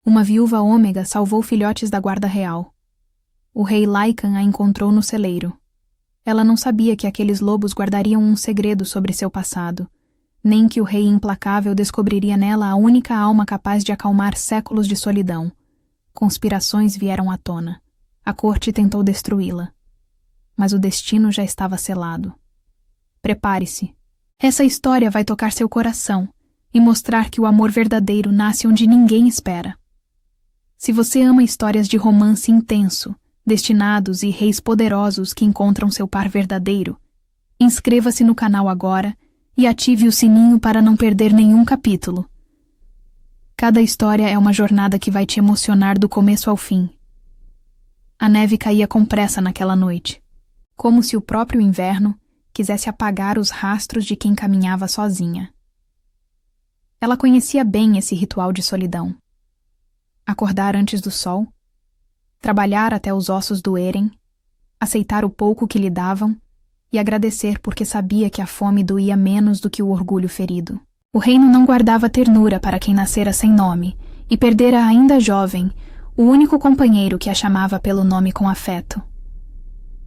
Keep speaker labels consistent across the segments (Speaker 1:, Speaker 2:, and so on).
Speaker 1: Uma viúva ômega salvou filhotes da guarda real. O rei Lycan a encontrou no celeiro. Ela não sabia que aqueles lobos guardariam um segredo sobre seu passado, nem que o rei implacável descobriria nela a única alma capaz de acalmar séculos de solidão. Conspirações vieram à tona. A corte tentou destruí-la. Mas o destino já estava selado. Prepare-se. Essa história vai tocar seu coração e mostrar que o amor verdadeiro nasce onde ninguém espera. Se você ama histórias de romance intenso, destinados e reis poderosos que encontram seu par verdadeiro, inscreva-se no canal agora e ative o sininho para não perder nenhum capítulo. Cada história é uma jornada que vai te emocionar do começo ao fim. A neve caía com pressa naquela noite, como se o próprio inverno quisesse apagar os rastros de quem caminhava sozinha. Ela conhecia bem esse ritual de solidão. Acordar antes do sol, trabalhar até os ossos doerem, aceitar o pouco que lhe davam e agradecer porque sabia que a fome doía menos do que o orgulho ferido. O reino não guardava ternura para quem nascera sem nome e perdera ainda jovem o único companheiro que a chamava pelo nome com afeto.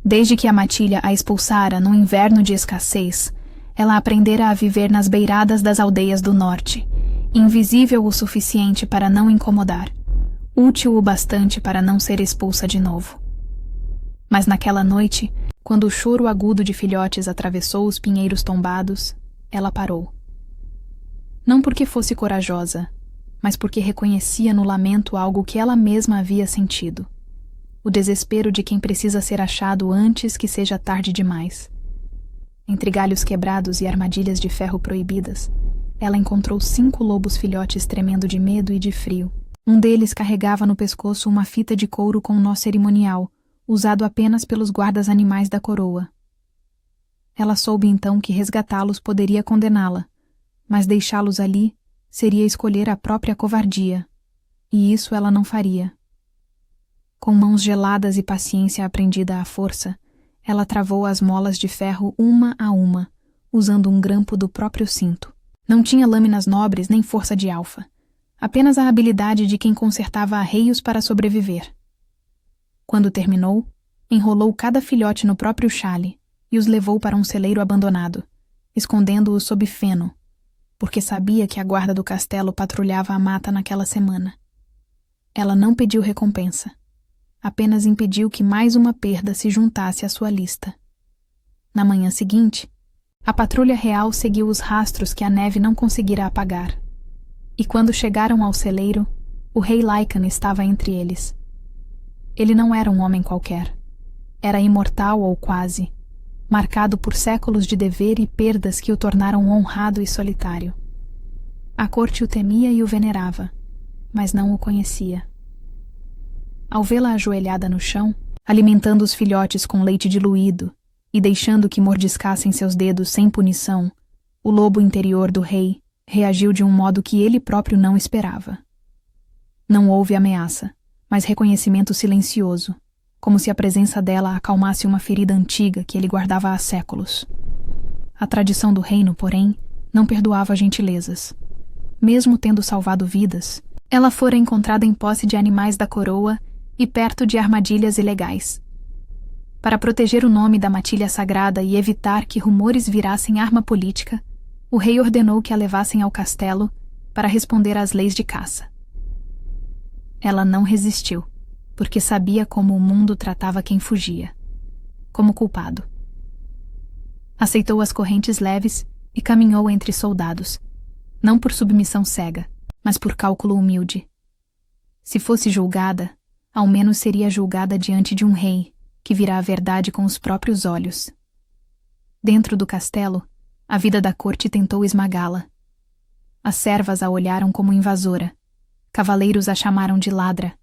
Speaker 1: Desde que a matilha a expulsara num inverno de escassez, ela aprendera a viver nas beiradas das aldeias do norte, invisível o suficiente para não incomodar, útil o bastante para não ser expulsa de novo. Mas naquela noite, quando o choro agudo de filhotes atravessou os pinheiros tombados, ela parou. Não porque fosse corajosa, mas porque reconhecia no lamento algo que ela mesma havia sentido. O desespero de quem precisa ser achado antes que seja tarde demais. Entre galhos quebrados e armadilhas de ferro proibidas, ela encontrou 5 lobos filhotes tremendo de medo e de frio. Um deles carregava no pescoço uma fita de couro com nó cerimonial, usado apenas pelos guardas animais da coroa. Ela soube então que resgatá-los poderia condená-la, mas deixá-los ali seria escolher a própria covardia, e isso ela não faria. Com mãos geladas e paciência aprendida à força, ela travou as molas de ferro uma a uma, usando um grampo do próprio cinto. Não tinha lâminas nobres nem força de alfa, apenas a habilidade de quem consertava arreios para sobreviver. Quando terminou, enrolou cada filhote no próprio xale e os levou para um celeiro abandonado, escondendo-os sob feno, porque sabia que a guarda do castelo patrulhava a mata naquela semana. Ela não pediu recompensa. Apenas impediu que mais uma perda se juntasse à sua lista. Na manhã seguinte, a patrulha real seguiu os rastros que a neve não conseguira apagar. E quando chegaram ao celeiro, o rei Lycan estava entre eles. Ele não era um homem qualquer. Era imortal ou quase, marcado por séculos de dever e perdas que o tornaram honrado e solitário. A corte o temia e o venerava, mas não o conhecia. Ao vê-la ajoelhada no chão, alimentando os filhotes com leite diluído e deixando que mordiscassem seus dedos sem punição, o lobo interior do rei reagiu de um modo que ele próprio não esperava. Não houve ameaça, mas reconhecimento silencioso, como se a presença dela acalmasse uma ferida antiga que ele guardava há séculos. A tradição do reino, porém, não perdoava gentilezas. Mesmo tendo salvado vidas, ela fora encontrada em posse de animais da coroa e perto de armadilhas ilegais. Para proteger o nome da matilha sagrada e evitar que rumores virassem arma política, o rei ordenou que a levassem ao castelo para responder às leis de caça. Ela não resistiu, porque sabia como o mundo tratava quem fugia, como culpado. Aceitou as correntes leves e caminhou entre soldados, não por submissão cega, mas por cálculo humilde. Se fosse julgada, ao menos seria julgada diante de um rei, que virá a verdade com os próprios olhos. Dentro do castelo, a vida da corte tentou esmagá-la. As servas a olharam como invasora, cavaleiros a chamaram de ladra,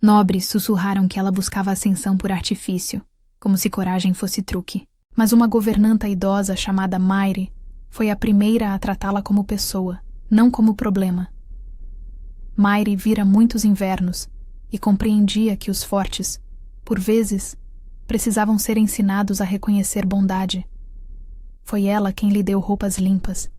Speaker 1: nobres sussurraram que ela buscava ascensão por artifício, como se coragem fosse truque. Mas uma governanta idosa chamada Maire foi a primeira a tratá-la como pessoa, não como problema. Maire vira muitos invernos e compreendia que os fortes, por vezes, precisavam ser ensinados a reconhecer bondade. Foi ela quem lhe deu roupas limpas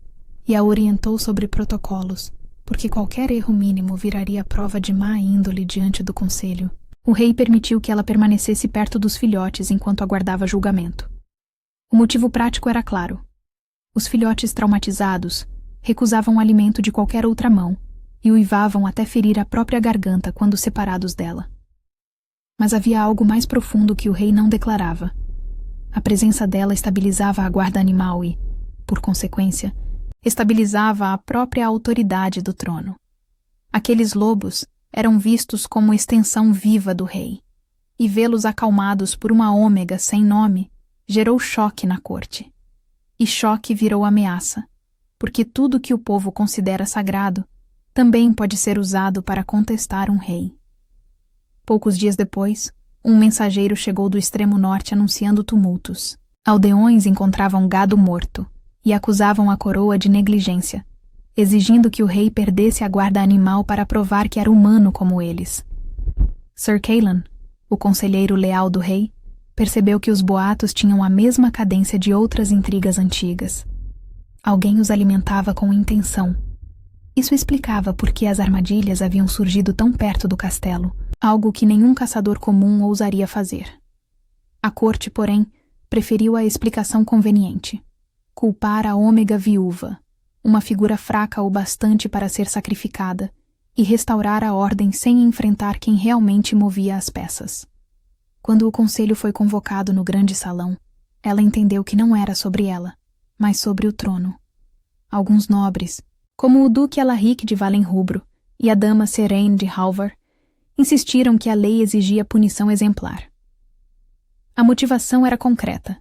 Speaker 1: e a orientou sobre protocolos, porque qualquer erro mínimo viraria prova de má índole diante do conselho. O rei permitiu que ela permanecesse perto dos filhotes enquanto aguardava julgamento. O motivo prático era claro. Os filhotes traumatizados recusavam o alimento de qualquer outra mão e uivavam até ferir a própria garganta quando separados dela. Mas havia algo mais profundo que o rei não declarava. A presença dela estabilizava a guarda animal e, por consequência, estabilizava a própria autoridade do trono. Aqueles lobos eram vistos como extensão viva do rei, e vê-los acalmados por uma ômega sem nome gerou choque na corte. E choque virou ameaça, porque tudo que o povo considera sagrado também pode ser usado para contestar um rei. Poucos dias depois, um mensageiro chegou do extremo norte anunciando tumultos. Aldeões encontravam gado morto e acusavam a coroa de negligência, exigindo que o rei perdesse a guarda animal para provar que era humano como eles. Sir Cailan, o conselheiro leal do rei, percebeu que os boatos tinham a mesma cadência de outras intrigas antigas. Alguém os alimentava com intenção. Isso explicava por que as armadilhas haviam surgido tão perto do castelo, algo que nenhum caçador comum ousaria fazer. A corte, porém, preferiu a explicação conveniente: culpar a ômega viúva, uma figura fraca o bastante para ser sacrificada, e restaurar a ordem sem enfrentar quem realmente movia as peças. Quando o conselho foi convocado no grande salão, ela entendeu que não era sobre ela, mas sobre o trono. Alguns nobres, como o duque Alaric de Valenrubro e a dama Serene de Halvar, insistiram que a lei exigia punição exemplar. A motivação era concreta.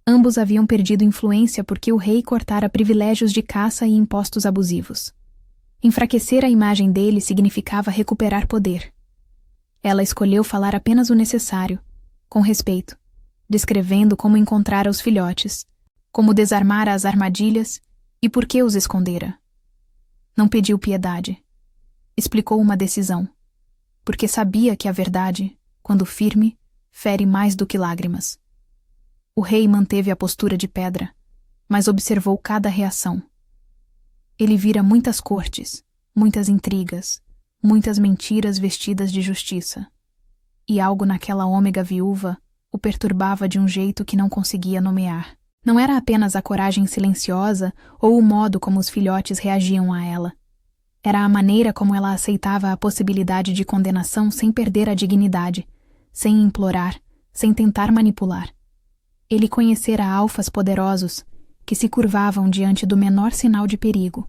Speaker 1: Ambos haviam perdido influência porque o rei cortara privilégios de caça e impostos abusivos. Enfraquecer a imagem dele significava recuperar poder. Ela escolheu falar apenas o necessário, com respeito, descrevendo como encontrara os filhotes, como desarmara as armadilhas e por que os escondera. Não pediu piedade. Explicou uma decisão, porque sabia que a verdade, quando firme, fere mais do que lágrimas. O rei manteve a postura de pedra, mas observou cada reação. Ele vira muitas cortes, muitas intrigas, muitas mentiras vestidas de justiça. E algo naquela ômega viúva o perturbava de um jeito que não conseguia nomear. Não era apenas a coragem silenciosa ou o modo como os filhotes reagiam a ela. Era a maneira como ela aceitava a possibilidade de condenação sem perder a dignidade, sem implorar, sem tentar manipular. Ele conhecera alfas poderosos que se curvavam diante do menor sinal de perigo,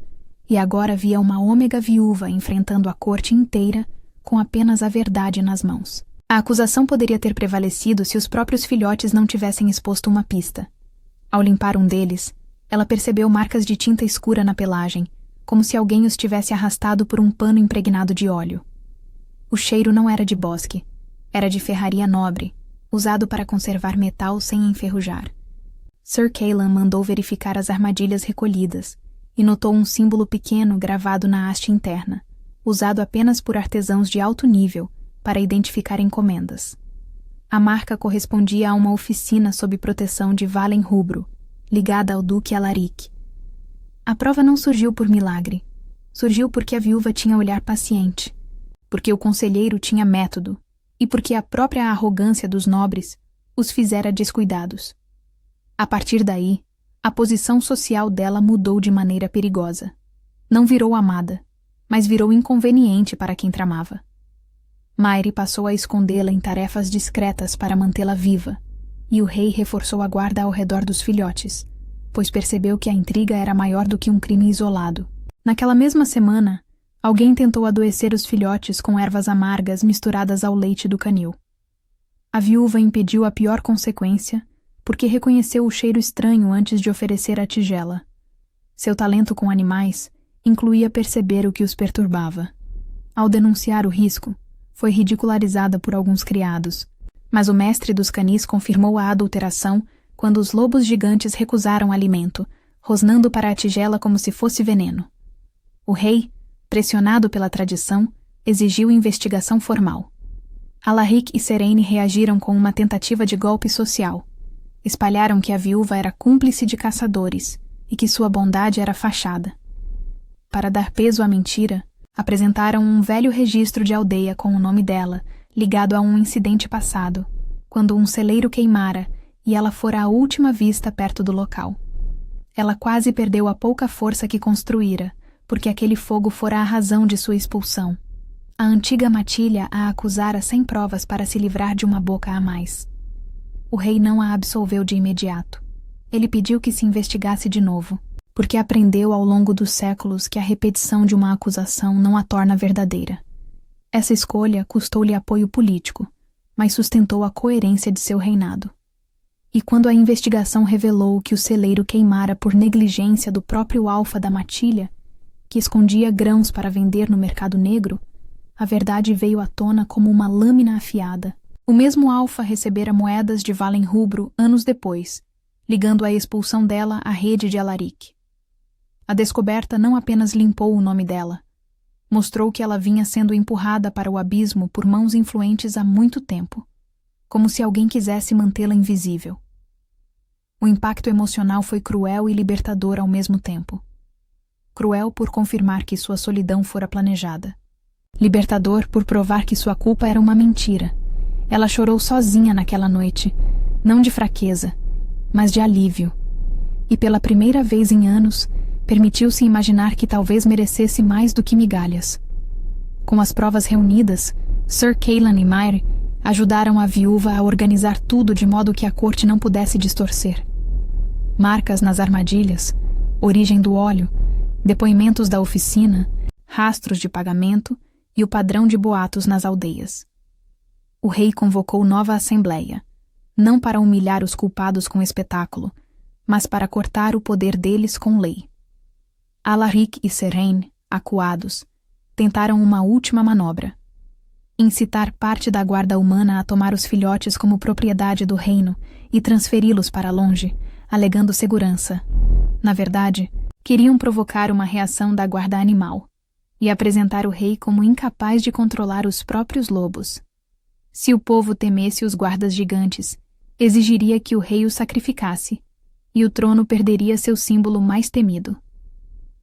Speaker 1: e agora via uma ômega viúva enfrentando a corte inteira com apenas a verdade nas mãos. A acusação poderia ter prevalecido se os próprios filhotes não tivessem exposto uma pista. Ao limpar um deles, ela percebeu marcas de tinta escura na pelagem, como se alguém os tivesse arrastado por um pano impregnado de óleo. O cheiro não era de bosque, era de ferraria nobre, usado para conservar metal sem enferrujar. Sir Cailan mandou verificar as armadilhas recolhidas e notou um símbolo pequeno gravado na haste interna, usado apenas por artesãos de alto nível para identificar encomendas. A marca correspondia a uma oficina sob proteção de Valenrubro, ligada ao duque Alaric. A prova não surgiu por milagre. Surgiu porque a viúva tinha olhar paciente, porque o conselheiro tinha método e porque a própria arrogância dos nobres os fizera descuidados. A partir daí, a posição social dela mudou de maneira perigosa. Não virou amada, mas virou inconveniente para quem tramava. Mairi passou a escondê-la em tarefas discretas para mantê-la viva, e o rei reforçou a guarda ao redor dos filhotes, pois percebeu que a intriga era maior do que um crime isolado. Naquela mesma semana, alguém tentou adoecer os filhotes com ervas amargas misturadas ao leite do canil. A viúva impediu a pior consequência, porque reconheceu o cheiro estranho antes de oferecer a tigela. Seu talento com animais incluía perceber o que os perturbava. Ao denunciar o risco, foi ridicularizada por alguns criados, mas o mestre dos canis confirmou a adulteração quando os lobos gigantes recusaram alimento, rosnando para a tigela como se fosse veneno. O rei, pressionado pela tradição, exigiu investigação formal. Alaric e Serene reagiram com uma tentativa de golpe social. Espalharam que a viúva era cúmplice de caçadores e que sua bondade era fachada. para dar peso à mentira, apresentaram um velho registro de aldeia com o nome dela, ligado a um incidente passado, quando um celeiro queimara e ela fora a última vista perto do local. Ela quase perdeu a pouca força que construíra, porque aquele fogo fora a razão de sua expulsão. A antiga matilha a acusara sem provas para se livrar de uma boca a mais. O rei não a absolveu de imediato. Ele pediu que se investigasse de novo, porque aprendeu ao longo dos séculos que a repetição de uma acusação não a torna verdadeira. Essa escolha custou-lhe apoio político, mas sustentou a coerência de seu reinado. E quando a investigação revelou que o celeiro queimara por negligência do próprio alfa da matilha, que escondia grãos para vender no mercado negro, a verdade veio à tona como uma lâmina afiada. O mesmo alfa recebera moedas de valem rubro anos depois, ligando a expulsão dela à rede de Alaric. A descoberta não apenas limpou o nome dela, mostrou que ela vinha sendo empurrada para o abismo por mãos influentes há muito tempo, como se alguém quisesse mantê-la invisível. O impacto emocional foi cruel e libertador ao mesmo tempo. Cruel por confirmar que sua solidão fora planejada. Libertador por provar que sua culpa era uma mentira. Ela chorou sozinha naquela noite, não de fraqueza, mas de alívio. E pela primeira vez em anos, permitiu-se imaginar que talvez merecesse mais do que migalhas. Com as provas reunidas, Sir Cailan e Mair ajudaram a viúva a organizar tudo de modo que a corte não pudesse distorcer. Marcas nas armadilhas, origem do óleo, depoimentos da oficina, rastros de pagamento e o padrão de boatos nas aldeias. O rei convocou nova assembleia, não para humilhar os culpados com espetáculo, mas para cortar o poder deles com lei. Alaric e Serain, acuados, tentaram uma última manobra: incitar parte da guarda humana a tomar os filhotes como propriedade do reino e transferi-los para longe, alegando segurança. Na verdade, queriam provocar uma reação da guarda animal e apresentar o rei como incapaz de controlar os próprios lobos. Se o povo temesse os guardas gigantes, exigiria que o rei os sacrificasse, e o trono perderia seu símbolo mais temido.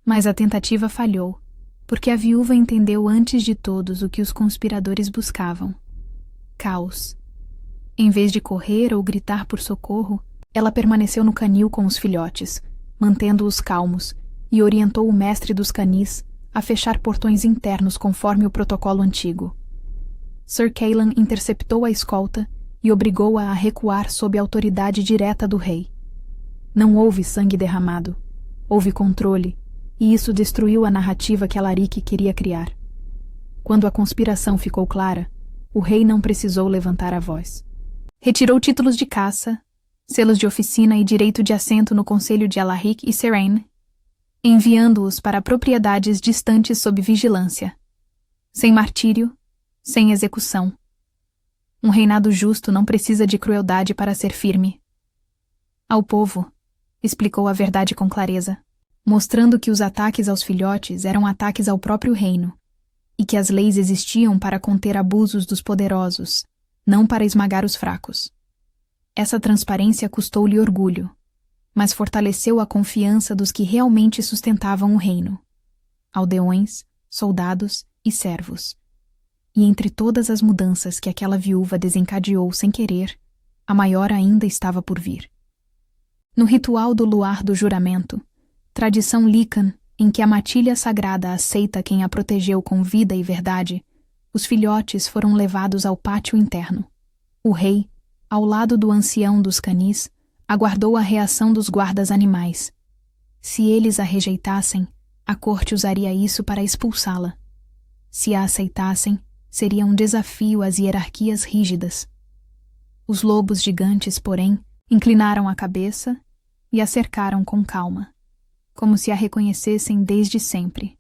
Speaker 1: Mas a tentativa falhou, porque a viúva entendeu antes de todos o que os conspiradores buscavam: caos. Em vez de correr ou gritar por socorro, ela permaneceu no canil com os filhotes, mantendo-os calmos, e orientou o mestre dos canis a fechar portões internos conforme o protocolo antigo. Sir Cailan interceptou a escolta e obrigou-a a recuar sob a autoridade direta do rei. Não houve sangue derramado, houve controle, e isso destruiu a narrativa que Alaric queria criar. Quando a conspiração ficou clara, o rei não precisou levantar a voz. Retirou títulos de caça, selos de oficina e direito de assento no conselho de Alaric e Serain, enviando-os para propriedades distantes sob vigilância, sem martírio, sem execução. Um reinado justo não precisa de crueldade para ser firme. Ao povo, explicou a verdade com clareza, mostrando que os ataques aos filhotes eram ataques ao próprio reino, e que as leis existiam para conter abusos dos poderosos, não para esmagar os fracos. Essa transparência custou-lhe orgulho, mas fortaleceu a confiança dos que realmente sustentavam o reino: aldeões, soldados e servos. E entre todas as mudanças que aquela viúva desencadeou sem querer, a maior ainda estava por vir. No ritual do luar do juramento, tradição Lycan, em que a matilha sagrada aceita quem a protegeu com vida e verdade, os filhotes foram levados ao pátio interno. O rei, ao lado do ancião dos canis, aguardou a reação dos guardas animais. Se eles a rejeitassem, a corte usaria isso para expulsá-la. Se a aceitassem, seria um desafio às hierarquias rígidas. Os lobos gigantes, porém, inclinaram a cabeça e a cercaram com calma, como se a reconhecessem desde sempre.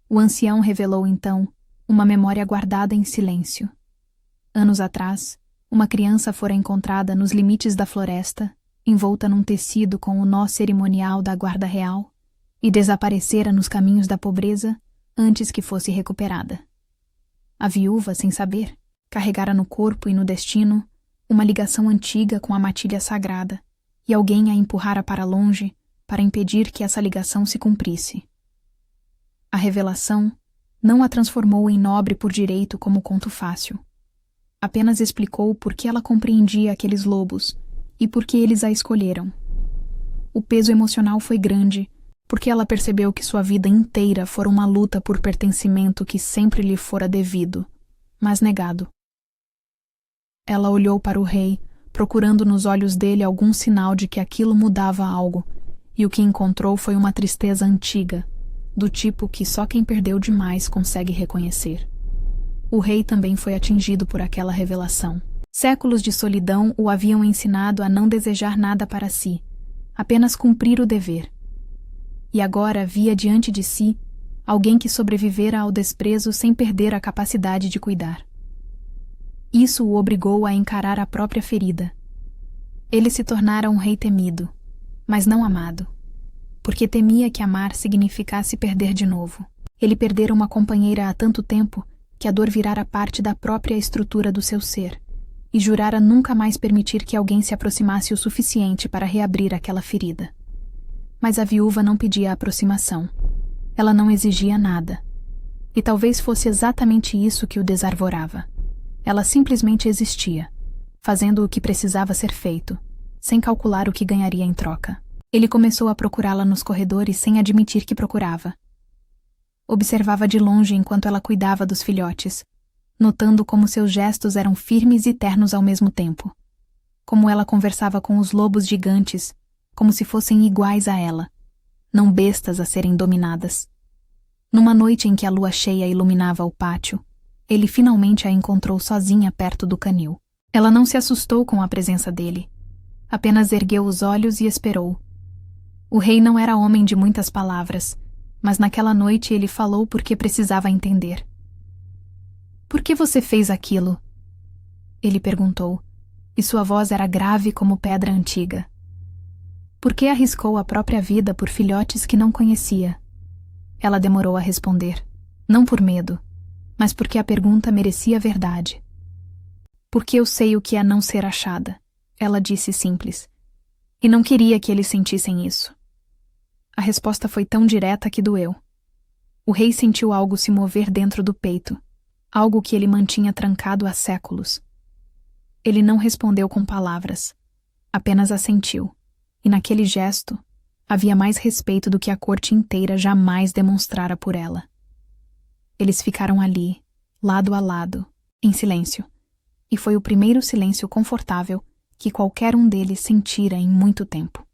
Speaker 1: O ancião revelou então uma memória guardada em silêncio. Anos atrás, uma criança fora encontrada nos limites da floresta, envolta num tecido com o nó cerimonial da guarda real, e desaparecera nos caminhos da pobreza antes que fosse recuperada. A viúva, sem saber, carregara no corpo e no destino uma ligação antiga com a matilha sagrada, e alguém a empurrara para longe para impedir que essa ligação se cumprisse. A revelação não a transformou em nobre por direito como conto fácil. Apenas explicou por que ela compreendia aqueles lobos e por que eles a escolheram. O peso emocional foi grande, porque ela percebeu que sua vida inteira fora uma luta por pertencimento que sempre lhe fora devido, mas negado. Ela olhou para o rei, procurando nos olhos dele algum sinal de que aquilo mudava algo, e o que encontrou foi uma tristeza antiga, do tipo que só quem perdeu demais consegue reconhecer. O rei também foi atingido por aquela revelação. Séculos de solidão o haviam ensinado a não desejar nada para si, apenas cumprir o dever. E agora via diante de si alguém que sobrevivera ao desprezo sem perder a capacidade de cuidar. Isso o obrigou a encarar a própria ferida. Ele se tornara um rei temido, mas não amado, porque temia que amar significasse perder de novo. Ele perdera uma companheira há tanto tempo que a dor virara parte da própria estrutura do seu ser, e jurara nunca mais permitir que alguém se aproximasse o suficiente para reabrir aquela ferida. Mas a viúva não pedia aproximação. Ela não exigia nada. E talvez fosse exatamente isso que o desarvorava. Ela simplesmente existia, fazendo o que precisava ser feito, sem calcular o que ganharia em troca. Ele começou a procurá-la nos corredores sem admitir que procurava. Observava de longe enquanto ela cuidava dos filhotes, notando como seus gestos eram firmes e ternos ao mesmo tempo. Como ela conversava com os lobos gigantes, como se fossem iguais a ela, não bestas a serem dominadas. Numa noite em que a lua cheia iluminava o pátio, ele finalmente a encontrou sozinha perto do canil. Ela não se assustou com a presença dele. Apenas ergueu os olhos e esperou. O rei não era homem de muitas palavras, mas naquela noite ele falou porque precisava entender. "Por que você fez aquilo?" Ele perguntou, e sua voz era grave como pedra antiga. Por que arriscou a própria vida por filhotes que não conhecia? Ela demorou a responder, não por medo, mas porque a pergunta merecia verdade. "Porque eu sei o que é não ser achada", ela disse simples, e não queria que eles sentissem isso. A resposta foi tão direta que doeu. O rei sentiu algo se mover dentro do peito, algo que ele mantinha trancado há séculos. Ele não respondeu com palavras, apenas assentiu, e naquele gesto havia mais respeito do que a corte inteira jamais demonstrara por ela. Eles ficaram ali, lado a lado, em silêncio, e foi o primeiro silêncio confortável que qualquer um deles sentira em muito tempo.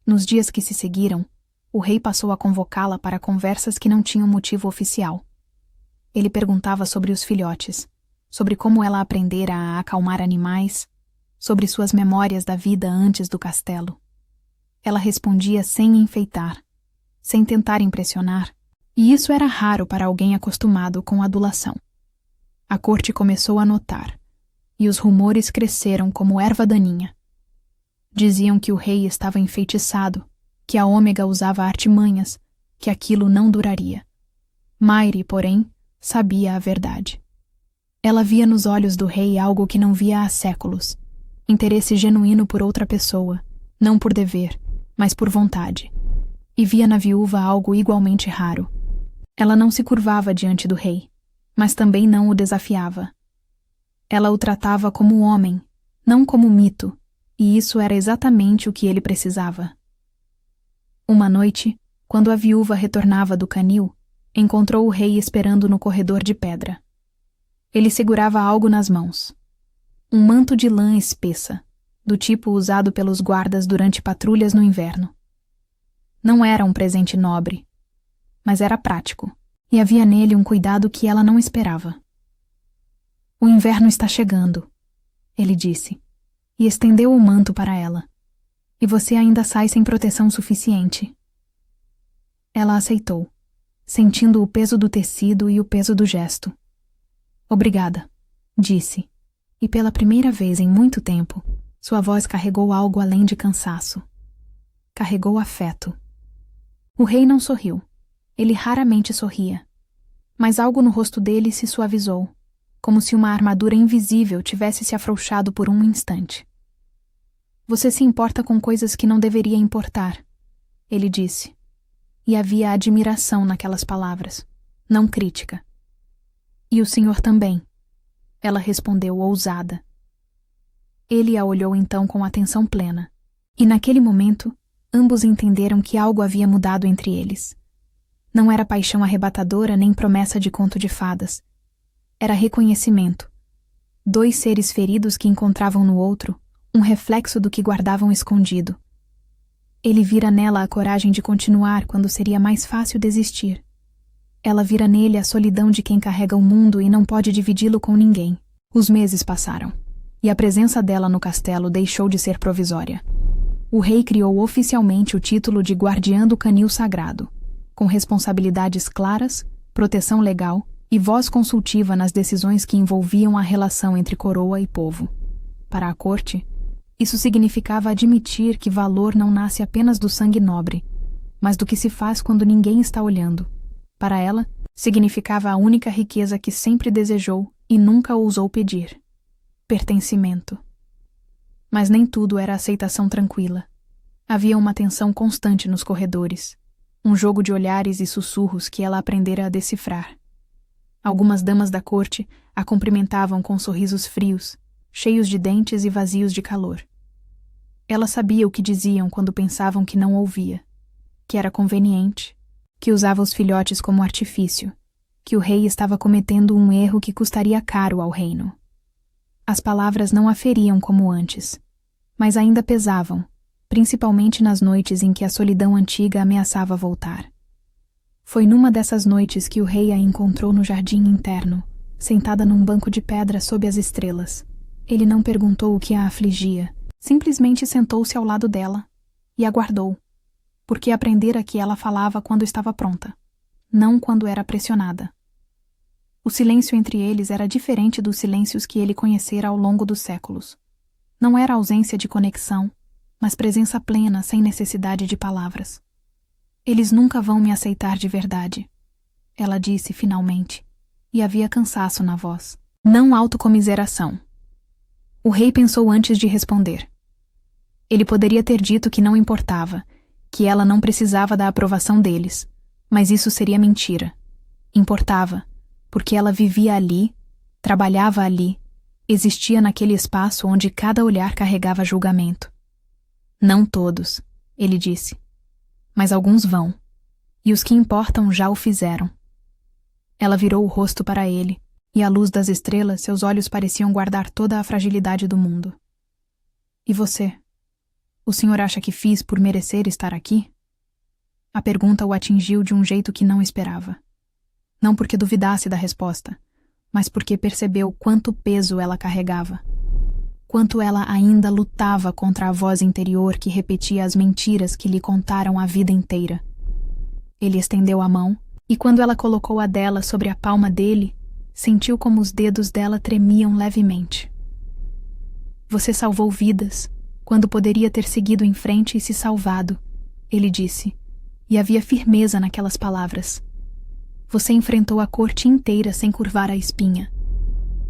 Speaker 1: Nos dias que se seguiram, o rei passou a convocá-la para conversas que não tinham motivo oficial. Ele perguntava sobre os filhotes, sobre como ela aprendera a acalmar animais, sobre suas memórias da vida antes do castelo. Ela respondia sem enfeitar, sem tentar impressionar, e isso era raro para alguém acostumado com adulação. A corte começou a notar, e os rumores cresceram como erva daninha. Diziam que o rei estava enfeitiçado, que a Ômega usava artimanhas, que aquilo não duraria. Mairi, porém, sabia a verdade. Ela via nos olhos do rei algo que não via há séculos, interesse genuíno por outra pessoa, não por dever, mas por vontade. E via na viúva algo igualmente raro. Ela não se curvava diante do rei, mas também não o desafiava. Ela o tratava como homem, não como mito, e isso era exatamente o que ele precisava. Uma noite, quando a viúva retornava do canil, encontrou o rei esperando no corredor de pedra. Ele segurava algo nas mãos. Um manto de lã espessa, do tipo usado pelos guardas durante patrulhas no inverno. Não era um presente nobre, mas era prático, e havia nele um cuidado que ela não esperava. "O inverno está chegando", ele disse, e estendeu o manto para ela. "E você ainda sai sem proteção suficiente." Ela aceitou, sentindo o peso do tecido e o peso do gesto. "Obrigada", disse, e pela primeira vez em muito tempo, sua voz carregou algo além de cansaço. Carregou afeto. O rei não sorriu. Ele raramente sorria. Mas algo no rosto dele se suavizou, como se uma armadura invisível tivesse se afrouxado por um instante. "Você se importa com coisas que não deveria importar", ele disse. e havia admiração naquelas palavras, não crítica. E o senhor também, ela respondeu ousada. Ele a olhou então com atenção plena, e naquele momento, ambos entenderam que algo havia mudado entre eles. Não era paixão arrebatadora nem promessa de conto de fadas. Era reconhecimento. Dois seres feridos que encontravam no outro um reflexo do que guardavam escondido. Ele vira nela a coragem de continuar quando seria mais fácil desistir. Ela vira nele a solidão de quem carrega o mundo e não pode dividi-lo com ninguém. Os meses passaram, e a presença dela no castelo deixou de ser provisória. O rei criou oficialmente o título de Guardiã do Canil Sagrado, com responsabilidades claras, proteção legal e voz consultiva nas decisões que envolviam a relação entre coroa e povo. Para a corte, isso significava admitir que valor não nasce apenas do sangue nobre, mas do que se faz quando ninguém está olhando. Para ela, significava a única riqueza que sempre desejou e nunca ousou pedir: pertencimento. Mas nem tudo era aceitação tranquila. Havia uma tensão constante nos corredores, um jogo de olhares e sussurros que ela aprendera a decifrar. Algumas damas da corte a cumprimentavam com sorrisos frios, cheios de dentes e vazios de calor. Ela sabia o que diziam quando pensavam que não ouvia, que era conveniente, que usava os filhotes como artifício, que o rei estava cometendo um erro que custaria caro ao reino. As palavras não a feriam como antes, mas ainda pesavam, principalmente nas noites em que a solidão antiga ameaçava voltar. Foi numa dessas noites que o rei a encontrou no jardim interno, sentada num banco de pedra sob as estrelas. Ele não perguntou o que a afligia, simplesmente sentou-se ao lado dela e aguardou, porque aprendera que ela falava quando estava pronta, não quando era pressionada. O silêncio entre eles era diferente dos silêncios que ele conhecera ao longo dos séculos. Não era ausência de conexão, mas presença plena sem necessidade de palavras. Eles nunca vão me aceitar de verdade, ela disse finalmente, e havia cansaço na voz, não autocomiseração. O rei pensou antes de responder. Ele poderia ter dito que não importava, que ela não precisava da aprovação deles, mas isso seria mentira. Importava, porque ela vivia ali, trabalhava ali, existia naquele espaço onde cada olhar carregava julgamento. Não todos, ele disse, mas alguns vão, e os que importam já o fizeram. Ela virou o rosto para ele, e à luz das estrelas seus olhos pareciam guardar toda a fragilidade do mundo. E você? O senhor acha que fiz por merecer estar aqui? A pergunta o atingiu de um jeito que não esperava. Não porque duvidasse da resposta, mas porque percebeu quanto peso ela carregava. Quanto ela ainda lutava contra a voz interior que repetia as mentiras que lhe contaram a vida inteira. Ele estendeu a mão, e quando ela colocou a dela sobre a palma dele, sentiu como os dedos dela tremiam levemente. Você salvou vidas, quando poderia ter seguido em frente e se salvado, ele disse, e havia firmeza naquelas palavras. Você enfrentou a corte inteira sem curvar a espinha.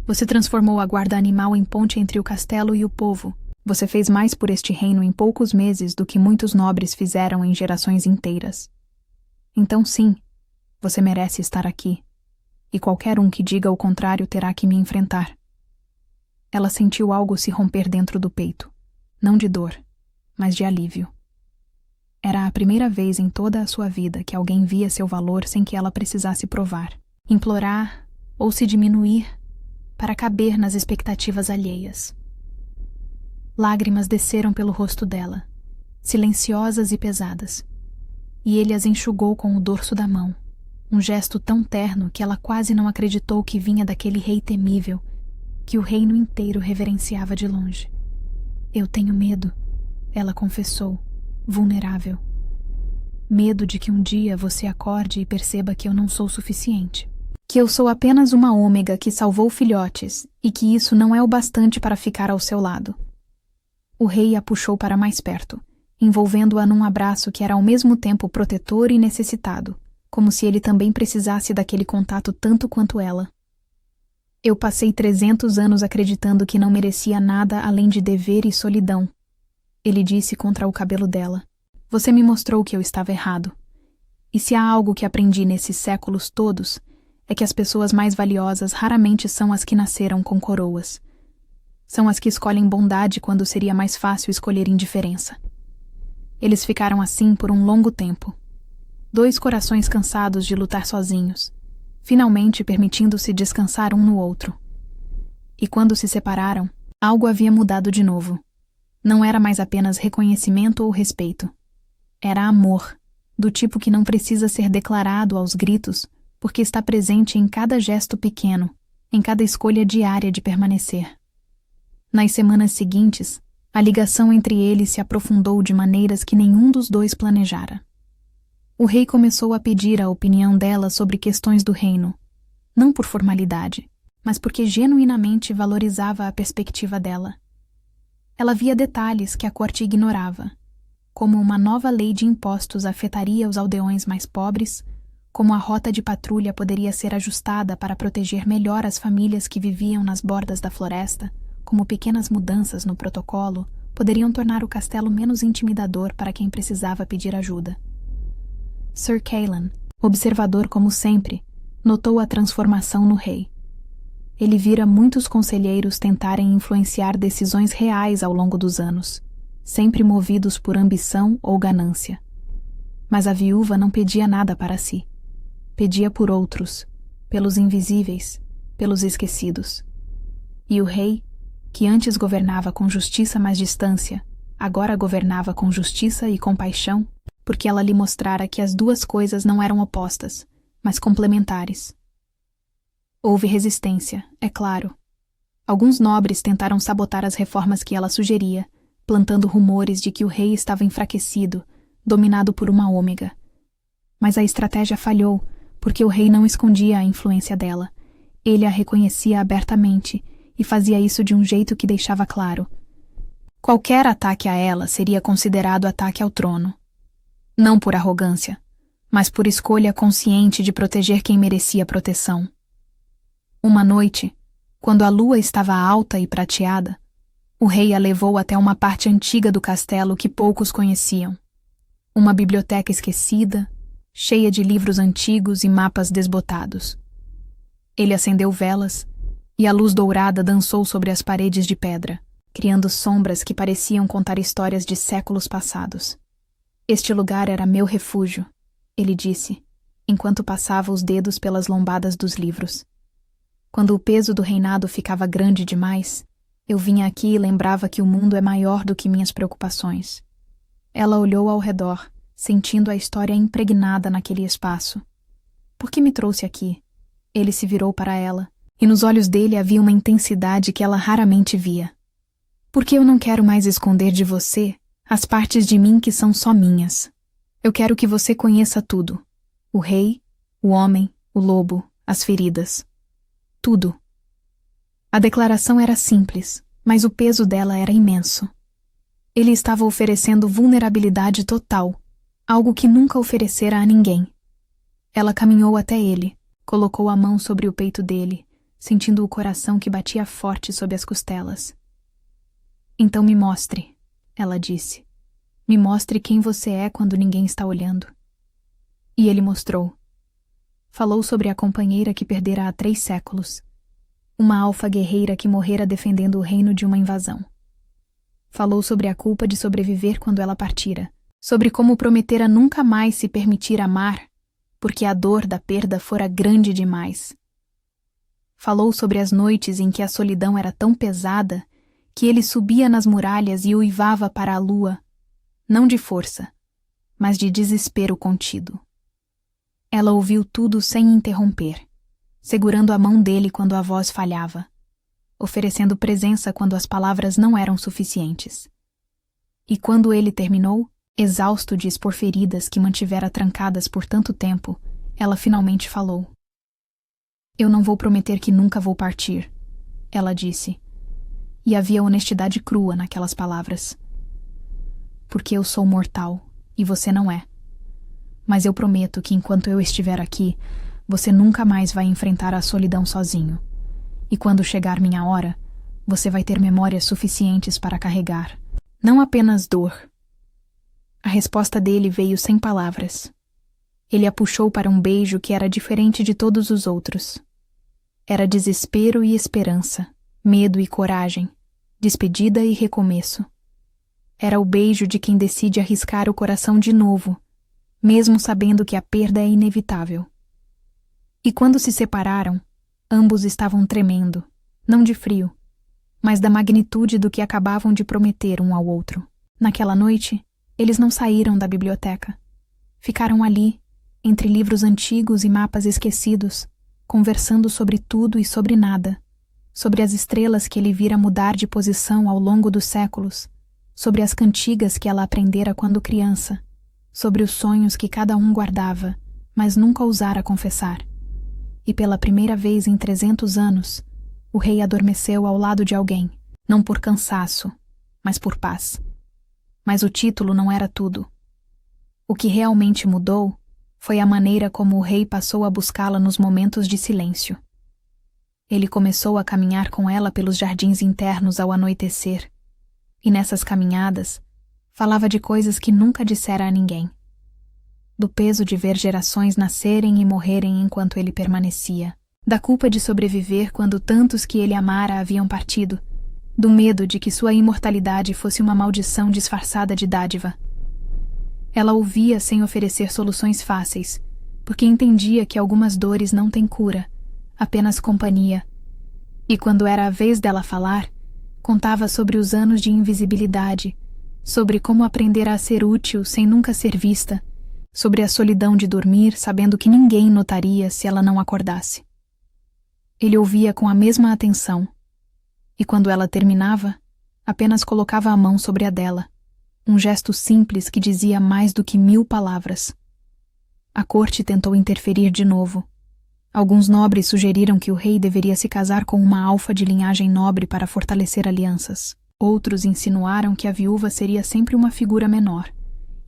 Speaker 1: Você transformou a guarda animal em ponte entre o castelo e o povo. Você fez mais por este reino em poucos meses do que muitos nobres fizeram em gerações inteiras. Então sim, você merece estar aqui. E qualquer um que diga o contrário terá que me enfrentar. Ela sentiu algo se romper dentro do peito. Não de dor, mas de alívio. Era a primeira vez em toda a sua vida que alguém via seu valor sem que ela precisasse provar, implorar ou se diminuir para caber nas expectativas alheias. Lágrimas desceram pelo rosto dela, silenciosas e pesadas, e ele as enxugou com o dorso da mão, um gesto tão terno que ela quase não acreditou que vinha daquele rei temível, que o reino inteiro reverenciava de longe. Eu tenho medo, ela confessou, vulnerável. Medo de que um dia você acorde e perceba que eu não sou suficiente. Que eu sou apenas uma ômega que salvou filhotes e que isso não é o bastante para ficar ao seu lado. O rei a puxou para mais perto, envolvendo-a num abraço que era ao mesmo tempo protetor e necessitado, como se ele também precisasse daquele contato tanto quanto ela. Eu passei 300 anos acreditando que não merecia nada além de dever e solidão, ele disse contra o cabelo dela. Você me mostrou que eu estava errado. E se há algo que aprendi nesses séculos todos, é que as pessoas mais valiosas raramente são as que nasceram com coroas. São as que escolhem bondade quando seria mais fácil escolher indiferença. Eles ficaram assim por um longo tempo. 2 corações cansados de lutar sozinhos, finalmente permitindo-se descansar um no outro. E quando se separaram, algo havia mudado de novo. Não era mais apenas reconhecimento ou respeito. Era amor, do tipo que não precisa ser declarado aos gritos, porque está presente em cada gesto pequeno, em cada escolha diária de permanecer. Nas semanas seguintes, a ligação entre eles se aprofundou de maneiras que nenhum dos dois planejara. O rei começou a pedir a opinião dela sobre questões do reino, não por formalidade, mas porque genuinamente valorizava a perspectiva dela. Ela via detalhes que a corte ignorava, como uma nova lei de impostos afetaria os aldeões mais pobres, como a rota de patrulha poderia ser ajustada para proteger melhor as famílias que viviam nas bordas da floresta, como pequenas mudanças no protocolo poderiam tornar o castelo menos intimidador para quem precisava pedir ajuda. Sir Cailan, observador como sempre, notou a transformação no rei. Ele vira muitos conselheiros tentarem influenciar decisões reais ao longo dos anos, sempre movidos por ambição ou ganância. Mas a viúva não pedia nada para si. Pedia por outros, pelos invisíveis, pelos esquecidos. E o rei, que antes governava com justiça mais distância, agora governava com justiça e compaixão, porque ela lhe mostrara que as 2 coisas não eram opostas, mas complementares. Houve resistência, é claro. Alguns nobres tentaram sabotar as reformas que ela sugeria, plantando rumores de que o rei estava enfraquecido, dominado por uma ômega. Mas a estratégia falhou, porque o rei não escondia a influência dela. Ele a reconhecia abertamente, e fazia isso de um jeito que deixava claro. Qualquer ataque a ela seria considerado ataque ao trono. Não por arrogância, mas por escolha consciente de proteger quem merecia proteção. Uma noite, quando a lua estava alta e prateada, o rei a levou até uma parte antiga do castelo que poucos conheciam. Uma biblioteca esquecida, cheia de livros antigos e mapas desbotados. Ele acendeu velas, e a luz dourada dançou sobre as paredes de pedra, criando sombras que pareciam contar histórias de séculos passados. Este lugar era meu refúgio, ele disse, enquanto passava os dedos pelas lombadas dos livros. Quando o peso do reinado ficava grande demais, eu vinha aqui e lembrava que o mundo é maior do que minhas preocupações. Ela olhou ao redor, sentindo a história impregnada naquele espaço. Por que me trouxe aqui? Ele se virou para ela, e nos olhos dele havia uma intensidade que ela raramente via. Porque eu não quero mais esconder de você as partes de mim que são só minhas. Eu quero que você conheça tudo. O rei, o homem, o lobo, as feridas. Tudo. A declaração era simples, mas o peso dela era imenso. Ele estava oferecendo vulnerabilidade total, algo que nunca oferecera a ninguém. Ela caminhou até ele, colocou a mão sobre o peito dele, sentindo o coração que batia forte sob as costelas. Então me mostre, ela disse. Me mostre quem você é quando ninguém está olhando. E ele mostrou. Falou sobre a companheira que perdera há 3 séculos. Uma alfa guerreira que morrera defendendo o reino de uma invasão. Falou sobre a culpa de sobreviver quando ela partira, sobre como prometera nunca mais se permitir amar, porque a dor da perda fora grande demais. Falou sobre as noites em que a solidão era tão pesada que ele subia nas muralhas e uivava para a lua, não de força, mas de desespero contido. Ela ouviu tudo sem interromper, segurando a mão dele quando a voz falhava, oferecendo presença quando as palavras não eram suficientes. E quando ele terminou, exausto de expor feridas que mantivera trancadas por tanto tempo, ela finalmente falou. Eu não vou prometer que nunca vou partir, ela disse. E havia honestidade crua naquelas palavras. Porque eu sou mortal, e você não é. Mas eu prometo que enquanto eu estiver aqui, você nunca mais vai enfrentar a solidão sozinho. E quando chegar minha hora, você vai ter memórias suficientes para carregar. Não apenas dor. A resposta dele veio sem palavras. Ele a puxou para um beijo que era diferente de todos os outros. Era desespero e esperança, medo e coragem, despedida e recomeço. Era o beijo de quem decide arriscar o coração de novo, mesmo sabendo que a perda é inevitável. E quando se separaram, ambos estavam tremendo, não de frio, mas da magnitude do que acabavam de prometer um ao outro. Naquela noite, eles não saíram da biblioteca. Ficaram ali, entre livros antigos e mapas esquecidos, conversando sobre tudo e sobre nada, sobre as estrelas que ele vira mudar de posição ao longo dos séculos, sobre as cantigas que ela aprendera quando criança, sobre os sonhos que cada um guardava, mas nunca ousara confessar. E pela primeira vez em 300 anos, o rei adormeceu ao lado de alguém, não por cansaço, mas por paz. Mas o título não era tudo. O que realmente mudou foi a maneira como o rei passou a buscá-la nos momentos de silêncio. Ele começou a caminhar com ela pelos jardins internos ao anoitecer, e nessas caminhadas falava de coisas que nunca dissera a ninguém. Do peso de ver gerações nascerem e morrerem enquanto ele permanecia, da culpa de sobreviver quando tantos que ele amara haviam partido, do medo de que sua imortalidade fosse uma maldição disfarçada de dádiva. Ela ouvia sem oferecer soluções fáceis, porque entendia que algumas dores não têm cura, apenas companhia. E quando era a vez dela falar, contava sobre os anos de invisibilidade, sobre como aprender a ser útil sem nunca ser vista, sobre a solidão de dormir sabendo que ninguém notaria se ela não acordasse. Ele ouvia com a mesma atenção, e quando ela terminava, apenas colocava a mão sobre a dela, um gesto simples que dizia mais do que 1000 palavras. A corte tentou interferir de novo. Alguns nobres sugeriram que o rei deveria se casar com uma alfa de linhagem nobre para fortalecer alianças. Outros insinuaram que a viúva seria sempre uma figura menor,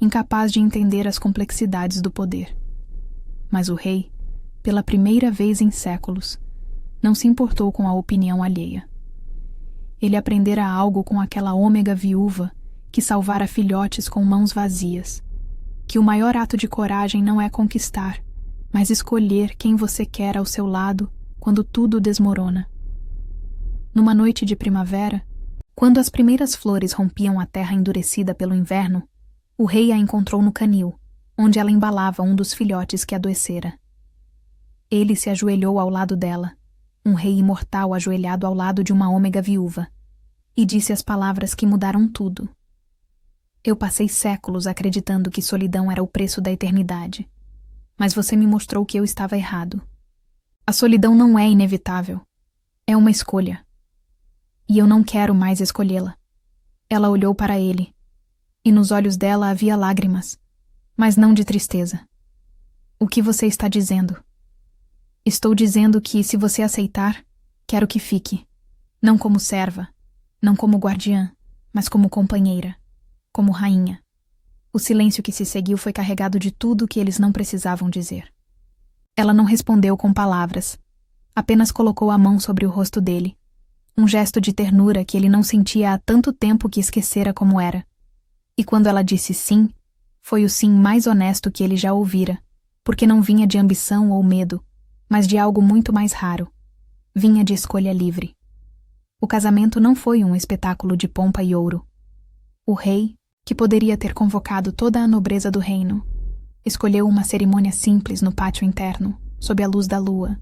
Speaker 1: incapaz de entender as complexidades do poder. Mas o rei, pela primeira vez em séculos, não se importou com a opinião alheia. Ele aprendera algo com aquela ômega viúva que salvara filhotes com mãos vazias, que o maior ato de coragem não é conquistar, mas escolher quem você quer ao seu lado quando tudo desmorona. Numa noite de primavera, quando as primeiras flores rompiam a terra endurecida pelo inverno, o rei a encontrou no canil, onde ela embalava um dos filhotes que adoecera. Ele se ajoelhou ao lado dela, um rei imortal ajoelhado ao lado de uma ômega viúva, e disse as palavras que mudaram tudo. Eu passei séculos acreditando que solidão era o preço da eternidade, mas você me mostrou que eu estava errado. A solidão não é inevitável, é uma escolha. E eu não quero mais escolhê-la. Ela olhou para ele, e nos olhos dela havia lágrimas, mas não de tristeza. O que você está dizendo? Estou dizendo que, se você aceitar, quero que fique, não como serva, não como guardiã, mas como companheira, como rainha. O silêncio que se seguiu foi carregado de tudo o que eles não precisavam dizer. Ela não respondeu com palavras, apenas colocou a mão sobre o rosto dele, um gesto de ternura que ele não sentia há tanto tempo que esquecera como era. E quando ela disse sim, foi o sim mais honesto que ele já ouvira, porque não vinha de ambição ou medo, mas de algo muito mais raro. Vinha de escolha livre. O casamento não foi um espetáculo de pompa e ouro. O rei, que poderia ter convocado toda a nobreza do reino, escolheu uma cerimônia simples no pátio interno, sob a luz da lua,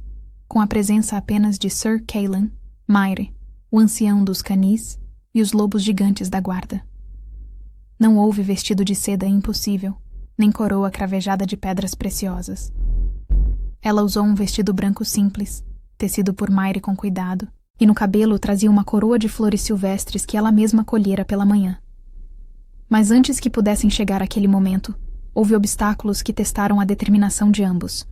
Speaker 1: com a presença apenas de Sir Cailan, Maire, o ancião dos canis e os lobos gigantes da guarda. Não houve vestido de seda impossível, nem coroa cravejada de pedras preciosas. Ela usou um vestido branco simples, tecido por Maire com cuidado, e no cabelo trazia uma coroa de flores silvestres que ela mesma colhera pela manhã. Mas antes que pudessem chegar àquele momento, houve obstáculos que testaram a determinação de ambos.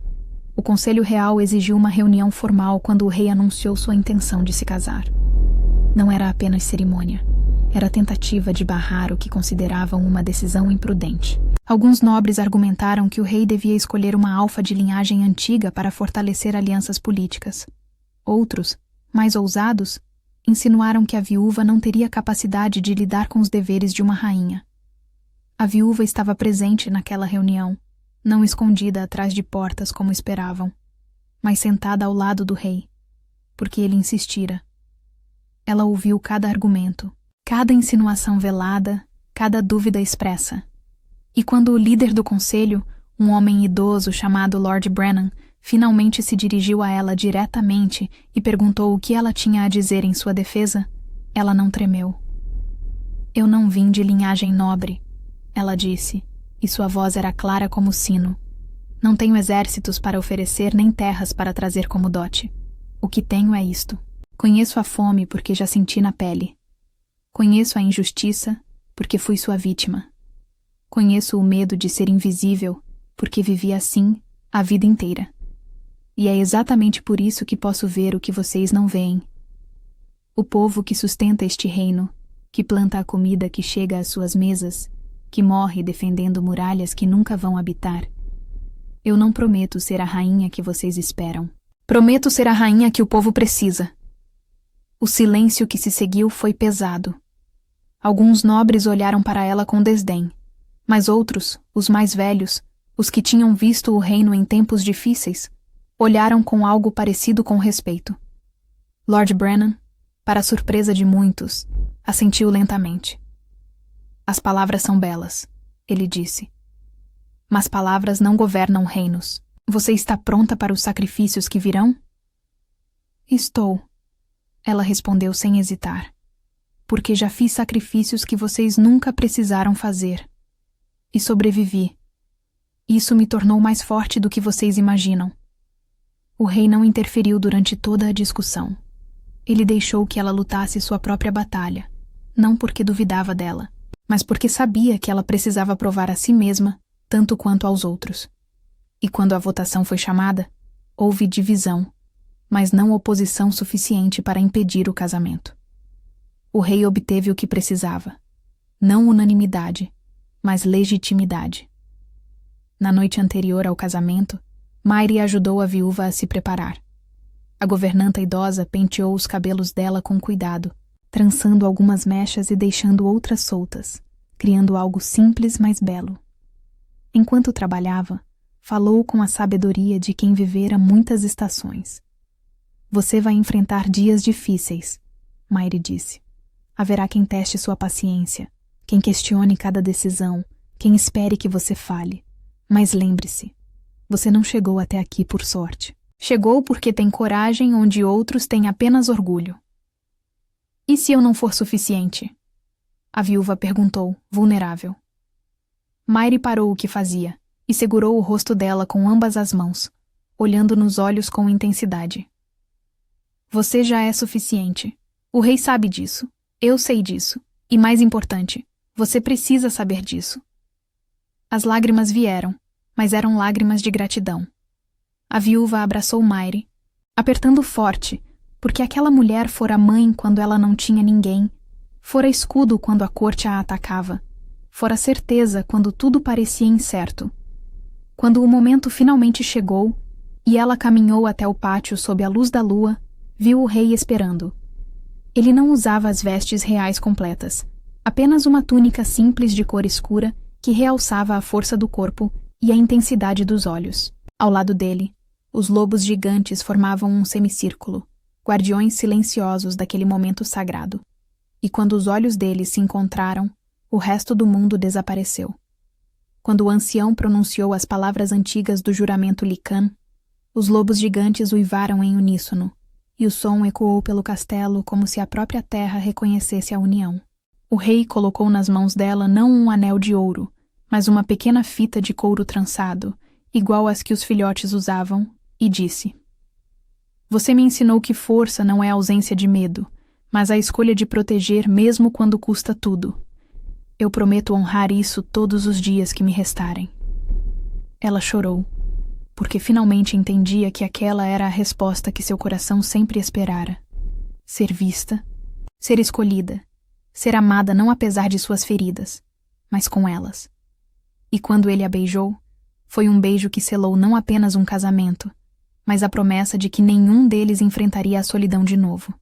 Speaker 1: O Conselho Real exigiu uma reunião formal quando o rei anunciou sua intenção de se casar. Não era apenas cerimônia. Era tentativa de barrar o que consideravam uma decisão imprudente. Alguns nobres argumentaram que o rei devia escolher uma alfa de linhagem antiga para fortalecer alianças políticas. Outros, mais ousados, insinuaram que a viúva não teria capacidade de lidar com os deveres de uma rainha. A viúva estava presente naquela reunião, não escondida atrás de portas como esperavam, mas sentada ao lado do rei, porque ele insistira. Ela ouviu cada argumento, cada insinuação velada, cada dúvida expressa. E quando o líder do conselho, um homem idoso chamado Lord Brennan, finalmente se dirigiu a ela diretamente e perguntou o que ela tinha a dizer em sua defesa, ela não tremeu. Eu não vim de linhagem nobre, ela disse, e sua voz era clara como o sino. Não tenho exércitos para oferecer nem terras para trazer como dote. O que tenho é isto. Conheço a fome porque já senti na pele. Conheço a injustiça porque fui sua vítima. Conheço o medo de ser invisível porque vivi assim a vida inteira. E é exatamente por isso que posso ver o que vocês não veem. O povo que sustenta este reino, que planta a comida que chega às suas mesas, que morre defendendo muralhas que nunca vão habitar. Eu não prometo ser a rainha que vocês esperam. Prometo ser a rainha que o povo precisa. O silêncio que se seguiu foi pesado. Alguns nobres olharam para ela com desdém, mas outros, os mais velhos, os que tinham visto o reino em tempos difíceis, olharam com algo parecido com respeito. Lord Brennan, para a surpresa de muitos, assentiu lentamente. As palavras são belas, ele disse. Mas palavras não governam reinos. Você está pronta para os sacrifícios que virão? Estou, ela respondeu sem hesitar. Porque já fiz sacrifícios que vocês nunca precisaram fazer. E sobrevivi. Isso me tornou mais forte do que vocês imaginam. O rei não interferiu durante toda a discussão. Ele deixou que ela lutasse sua própria batalha, não porque duvidava dela, mas porque sabia que ela precisava provar a si mesma tanto quanto aos outros. E quando a votação foi chamada, houve divisão, mas não oposição suficiente para impedir o casamento. O rei obteve o que precisava. Não unanimidade, mas legitimidade. Na noite anterior ao casamento, Mairi ajudou a viúva a se preparar. A governanta idosa penteou os cabelos dela com cuidado, trançando algumas mechas e deixando outras soltas, criando algo simples, mas belo. Enquanto trabalhava, falou com a sabedoria de quem vivera muitas estações. Você vai enfrentar dias difíceis, Mairi disse. Haverá quem teste sua paciência, quem questione cada decisão, quem espere que você fale. Mas lembre-se, você não chegou até aqui por sorte. Chegou porque tem coragem onde outros têm apenas orgulho. E se eu não for suficiente? A viúva perguntou, vulnerável. Mairi parou o que fazia e segurou o rosto dela com ambas as mãos, olhando nos olhos com intensidade. Você já é suficiente. O rei sabe disso. Eu sei disso. E mais importante, você precisa saber disso. As lágrimas vieram, mas eram lágrimas de gratidão. A viúva abraçou Mairi, apertando forte, porque aquela mulher fora mãe quando ela não tinha ninguém, fora escudo quando a corte a atacava, fora certeza quando tudo parecia incerto. Quando o momento finalmente chegou, e ela caminhou até o pátio sob a luz da lua, viu o rei esperando. Ele não usava as vestes reais completas, apenas uma túnica simples de cor escura que realçava a força do corpo e a intensidade dos olhos. Ao lado dele, os lobos gigantes formavam um semicírculo, guardiões silenciosos daquele momento sagrado. E quando os olhos deles se encontraram, o resto do mundo desapareceu. Quando o ancião pronunciou as palavras antigas do juramento Lican, os lobos gigantes uivaram em uníssono, e o som ecoou pelo castelo como se a própria terra reconhecesse a união. O rei colocou nas mãos dela não um anel de ouro, mas uma pequena fita de couro trançado, igual às que os filhotes usavam, e disse: Você me ensinou que força não é ausência de medo, mas a escolha de proteger mesmo quando custa tudo. Eu prometo honrar isso todos os dias que me restarem. Ela chorou, porque finalmente entendia que aquela era a resposta que seu coração sempre esperara. Ser vista, ser escolhida, ser amada não apesar de suas feridas, mas com elas. E quando ele a beijou, foi um beijo que selou não apenas um casamento, mas a promessa de que nenhum deles enfrentaria a solidão de novo.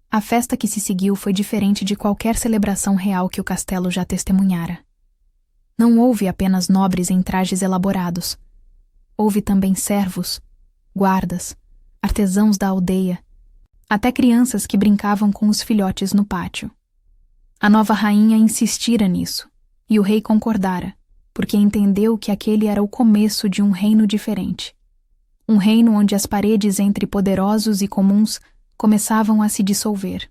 Speaker 1: A festa que se seguiu foi diferente de qualquer celebração real que o castelo já testemunhara. Não houve apenas nobres em trajes elaborados. Houve também servos, guardas, artesãos da aldeia, até crianças que brincavam com os filhotes no pátio. A nova rainha insistira nisso, e o rei concordara, porque entendeu que aquele era o começo de um reino diferente. Um reino onde as paredes entre poderosos e comuns começavam a se dissolver.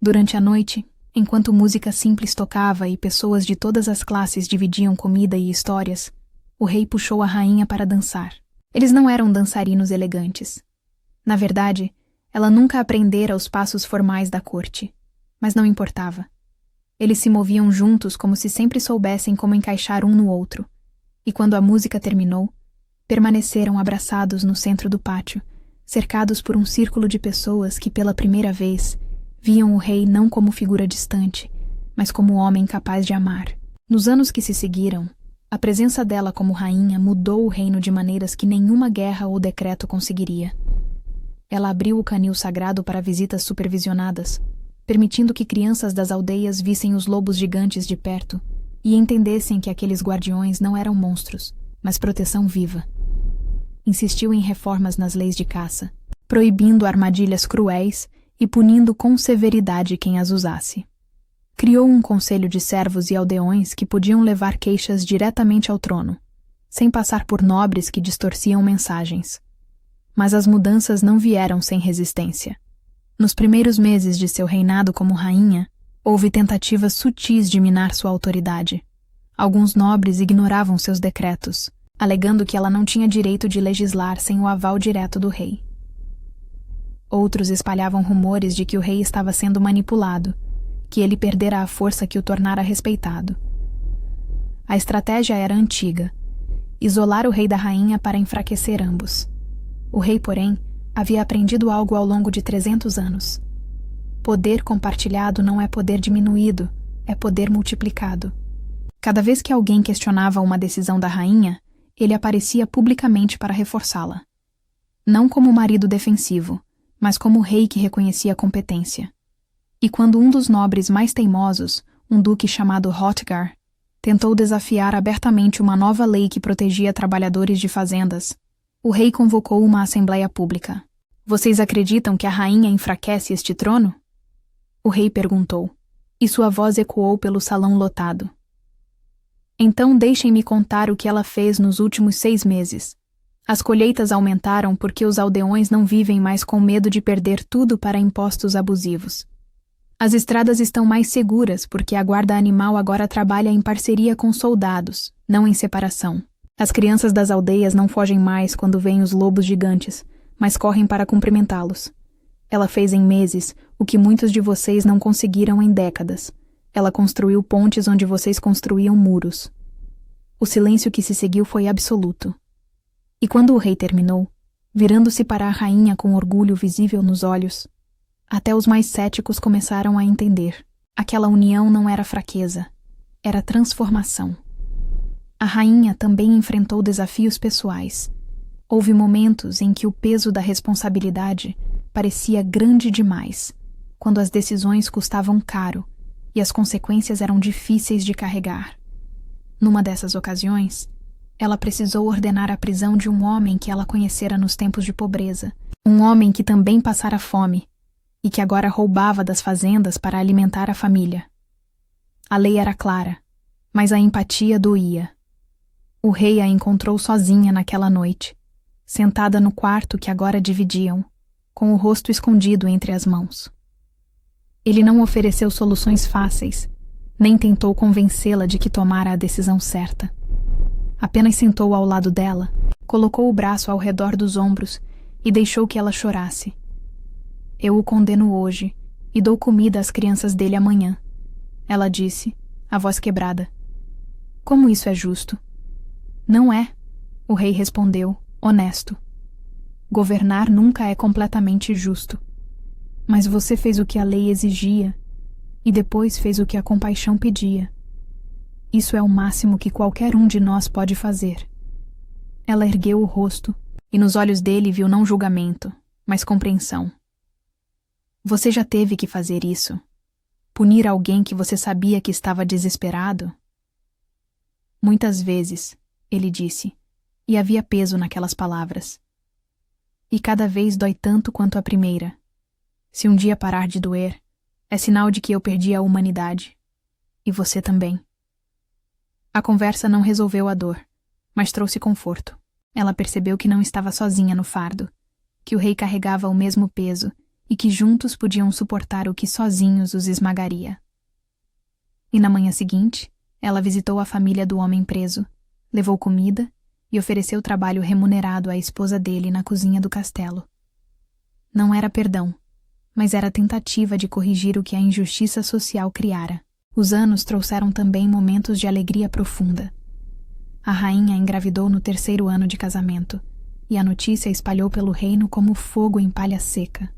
Speaker 1: Durante a noite, enquanto música simples tocava e pessoas de todas as classes dividiam comida e histórias, o rei puxou a rainha para dançar. Eles não eram dançarinos elegantes. Na verdade, ela nunca aprendera os passos formais da corte, mas não importava. Eles se moviam juntos como se sempre soubessem como encaixar um no outro, e quando a música terminou, permaneceram abraçados no centro do pátio, cercados por um círculo de pessoas que pela primeira vez viam o rei não como figura distante, mas como homem capaz de amar. Nos anos que se seguiram, a presença dela como rainha mudou o reino de maneiras que nenhuma guerra ou decreto conseguiria. Ela abriu o canil sagrado para visitas supervisionadas, permitindo que crianças das aldeias vissem os lobos gigantes de perto e entendessem que aqueles guardiões não eram monstros, mas proteção viva. Insistiu em reformas nas leis de caça, proibindo armadilhas cruéis e punindo com severidade quem as usasse. Criou um conselho de servos e aldeões que podiam levar queixas diretamente ao trono, sem passar por nobres que distorciam mensagens. Mas as mudanças não vieram sem resistência. Nos primeiros meses de seu reinado como rainha, houve tentativas sutis de minar sua autoridade. Alguns nobres ignoravam seus decretos, alegando que ela não tinha direito de legislar sem o aval direto do rei. Outros espalhavam rumores de que o rei estava sendo manipulado, que ele perdera a força que o tornara respeitado. A estratégia era antiga: isolar o rei da rainha para enfraquecer ambos. O rei, porém, havia aprendido algo ao longo de 300 anos. Poder compartilhado não é poder diminuído, é poder multiplicado. Cada vez que alguém questionava uma decisão da rainha, ele aparecia publicamente para reforçá-la. Não como marido defensivo, mas como rei que reconhecia a competência. E quando um dos nobres mais teimosos, um duque chamado Hrothgar, tentou desafiar abertamente uma nova lei que protegia trabalhadores de fazendas, o rei convocou uma assembleia pública. Vocês acreditam que a rainha enfraquece este trono? O rei perguntou, e sua voz ecoou pelo salão lotado. Então deixem-me contar o que ela fez nos últimos 6 meses. As colheitas aumentaram porque os aldeões não vivem mais com medo de perder tudo para impostos abusivos. As estradas estão mais seguras porque a guarda animal agora trabalha em parceria com soldados, não em separação. As crianças das aldeias não fogem mais quando veem os lobos gigantes, mas correm para cumprimentá-los. Ela fez em meses o que muitos de vocês não conseguiram em décadas. Ela construiu pontes onde vocês construíam muros. O silêncio que se seguiu foi absoluto. E quando o rei terminou, virando-se para a rainha com orgulho visível nos olhos, até os mais céticos começaram a entender. Aquela união não era fraqueza, era transformação. A rainha também enfrentou desafios pessoais. Houve momentos em que o peso da responsabilidade parecia grande demais, quando as decisões custavam caro e as consequências eram difíceis de carregar. Numa dessas ocasiões, ela precisou ordenar a prisão de um homem que ela conhecera nos tempos de pobreza, um homem que também passara fome e que agora roubava das fazendas para alimentar a família. A lei era clara, mas a empatia doía. O rei a encontrou sozinha naquela noite, sentada no quarto que agora dividiam, com o rosto escondido entre as mãos. Ele não ofereceu soluções fáceis, nem tentou convencê-la de que tomara a decisão certa. Apenas sentou ao lado dela, colocou o braço ao redor dos ombros e deixou que ela chorasse. Eu o condeno hoje e dou comida às crianças dele amanhã, ela disse, a voz quebrada. Como isso é justo? Não é, o rei respondeu, honesto. Governar nunca é completamente justo. Mas você fez o que a lei exigia e depois fez o que a compaixão pedia. Isso é o máximo que qualquer um de nós pode fazer. Ela ergueu o rosto e nos olhos dele viu não julgamento, mas compreensão. Você já teve que fazer isso? Punir alguém que você sabia que estava desesperado? Muitas vezes, ele disse, e havia peso naquelas palavras. E cada vez dói tanto quanto a primeira. Se um dia parar de doer, é sinal de que eu perdi a humanidade. E você também. A conversa não resolveu a dor, mas trouxe conforto. Ela percebeu que não estava sozinha no fardo, que o rei carregava o mesmo peso e que juntos podiam suportar o que sozinhos os esmagaria. E na manhã seguinte, ela visitou a família do homem preso, levou comida e ofereceu trabalho remunerado à esposa dele na cozinha do castelo. Não era perdão, mas era tentativa de corrigir o que a injustiça social criara. Os anos trouxeram também momentos de alegria profunda. A rainha engravidou no 3º ano de casamento, e a notícia espalhou pelo reino como fogo em palha seca.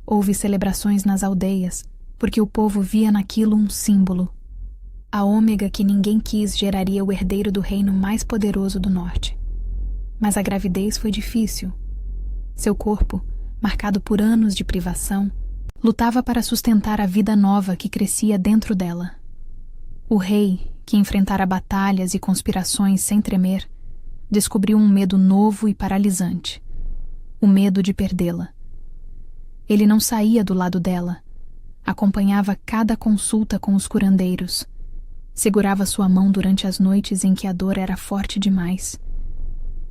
Speaker 1: Houve celebrações nas aldeias, porque o povo via naquilo um símbolo. A ômega que ninguém quis geraria o herdeiro do reino mais poderoso do norte. Mas a gravidez foi difícil. Seu corpo, marcado por anos de privação, lutava para sustentar a vida nova que crescia dentro dela. O rei, que enfrentara batalhas e conspirações sem tremer, descobriu um medo novo e paralisante: o medo de perdê-la. Ele não saía do lado dela, acompanhava cada consulta com os curandeiros, segurava sua mão durante as noites em que a dor era forte demais.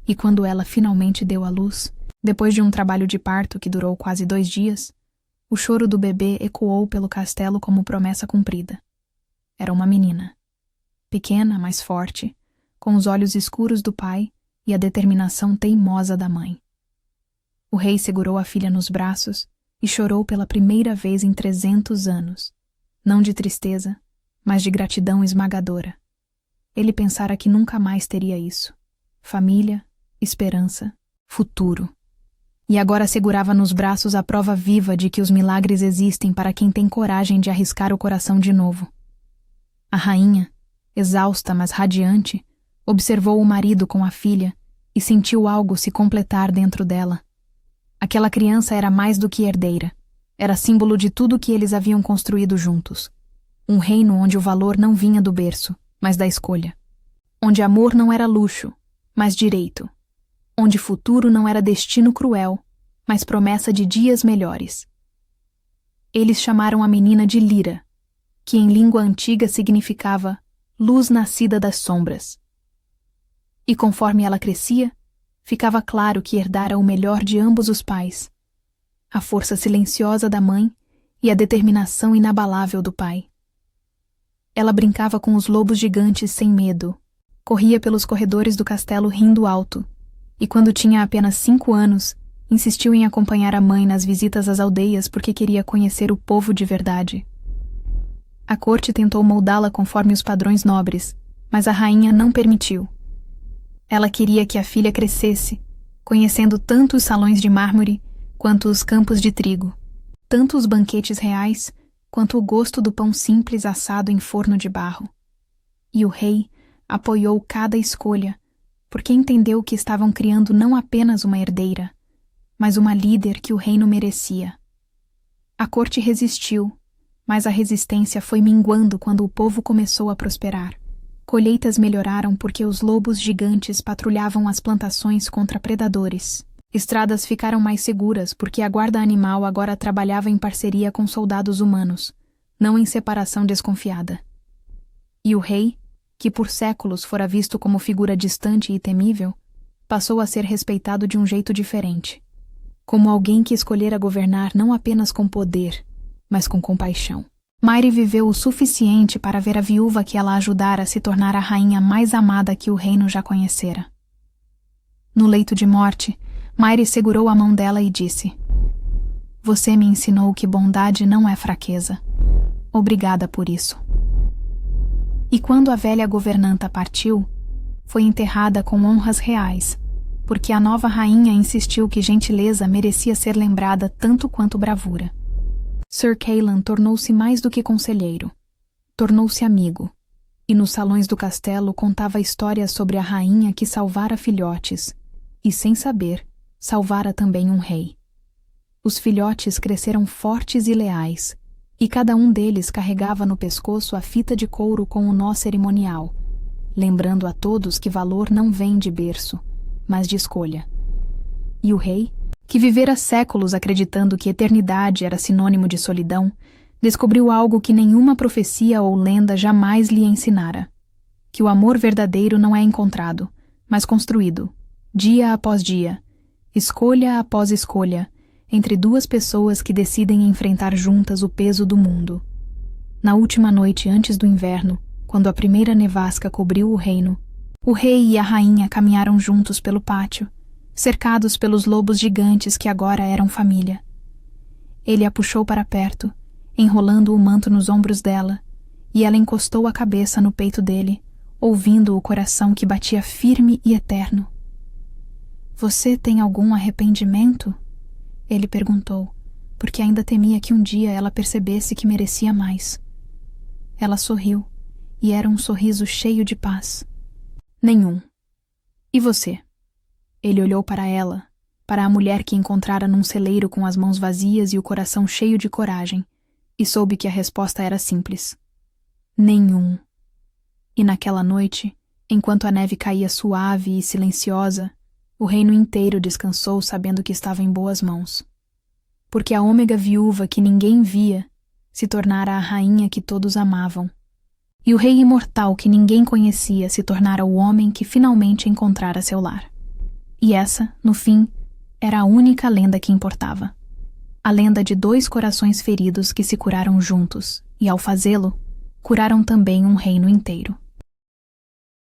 Speaker 1: E quando ela finalmente deu à luz, depois de um trabalho de parto que durou quase 2 dias, o choro do bebê ecoou pelo castelo como promessa cumprida. Era uma menina. Pequena, mas forte, com os olhos escuros do pai e a determinação teimosa da mãe. O rei segurou a filha nos braços e chorou pela primeira vez em 300 anos, não de tristeza, mas de gratidão esmagadora. Ele pensara que nunca mais teria isso: família, esperança, futuro. E agora segurava nos braços a prova viva de que os milagres existem para quem tem coragem de arriscar o coração de novo. A rainha, exausta mas radiante, observou o marido com a filha e sentiu algo se completar dentro dela. Aquela criança era mais do que herdeira. Era símbolo de tudo que eles haviam construído juntos. Um reino onde o valor não vinha do berço, mas da escolha. Onde amor não era luxo, mas direito. Onde futuro não era destino cruel, mas promessa de dias melhores. Eles chamaram a menina de Lyra, que em língua antiga significava luz nascida das sombras. E conforme ela crescia, ficava claro que herdara o melhor de ambos os pais: a força silenciosa da mãe e a determinação inabalável do pai. Ela brincava com os lobos gigantes sem medo, corria pelos corredores do castelo rindo alto, e quando tinha apenas 5 anos, insistiu em acompanhar a mãe nas visitas às aldeias porque queria conhecer o povo de verdade. A corte tentou moldá-la conforme os padrões nobres, mas a rainha não permitiu. Ela queria que a filha crescesse, conhecendo tanto os salões de mármore quanto os campos de trigo, tanto os banquetes reais quanto o gosto do pão simples assado em forno de barro. E o rei apoiou cada escolha, porque entendeu que estavam criando não apenas uma herdeira, mas uma líder que o reino merecia. A corte resistiu, mas a resistência foi minguando quando o povo começou a prosperar. Colheitas melhoraram porque os lobos gigantes patrulhavam as plantações contra predadores. Estradas ficaram mais seguras porque a guarda animal agora trabalhava em parceria com soldados humanos, não em separação desconfiada. E o rei, que por séculos fora visto como figura distante e temível, passou a ser respeitado de um jeito diferente, como alguém que escolhera governar não apenas com poder, mas com compaixão. Mairi viveu o suficiente para ver a viúva que ela ajudara a se tornar a rainha mais amada que o reino já conhecera. No leito de morte, Mairi segurou a mão dela e disse: "Você me ensinou que bondade não é fraqueza. Obrigada por isso." E quando a velha governanta partiu, foi enterrada com honras reais, porque a nova rainha insistiu que gentileza merecia ser lembrada tanto quanto bravura. Sir Cailan tornou-se mais do que conselheiro. Tornou-se amigo, e nos salões do castelo contava histórias sobre a rainha que salvara filhotes, e sem saber, salvara também um rei. Os filhotes cresceram fortes e leais, e cada um deles carregava no pescoço a fita de couro com o nó cerimonial, lembrando a todos que valor não vem de berço, mas de escolha. E o rei, que vivera séculos acreditando que eternidade era sinônimo de solidão, descobriu algo que nenhuma profecia ou lenda jamais lhe ensinara: que o amor verdadeiro não é encontrado, mas construído, dia após dia, escolha após escolha, entre duas pessoas que decidem enfrentar juntas o peso do mundo. Na última noite antes do inverno, quando a primeira nevasca cobriu o reino, o rei e a rainha caminharam juntos pelo pátio, cercados pelos lobos gigantes que agora eram família. Ele a puxou para perto, enrolando o manto nos ombros dela, e ela encostou a cabeça no peito dele, ouvindo o coração que batia firme e eterno. "Você tem algum arrependimento?" Ele perguntou, porque ainda temia que um dia ela percebesse que merecia mais. Ela sorriu, e era um sorriso cheio de paz. "Nenhum. E você?" Ele olhou para ela, para a mulher que encontrara num celeiro com as mãos vazias e o coração cheio de coragem, e soube que a resposta era simples: nenhum. E naquela noite, enquanto a neve caía suave e silenciosa, o reino inteiro descansou sabendo que estava em boas mãos. Porque a ômega viúva que ninguém via se tornara a rainha que todos amavam, e o rei imortal que ninguém conhecia se tornara o homem que finalmente encontrara seu lar. E essa, no fim, era a única lenda que importava. A lenda de dois corações feridos que se curaram juntos, e ao fazê-lo, curaram também um reino inteiro.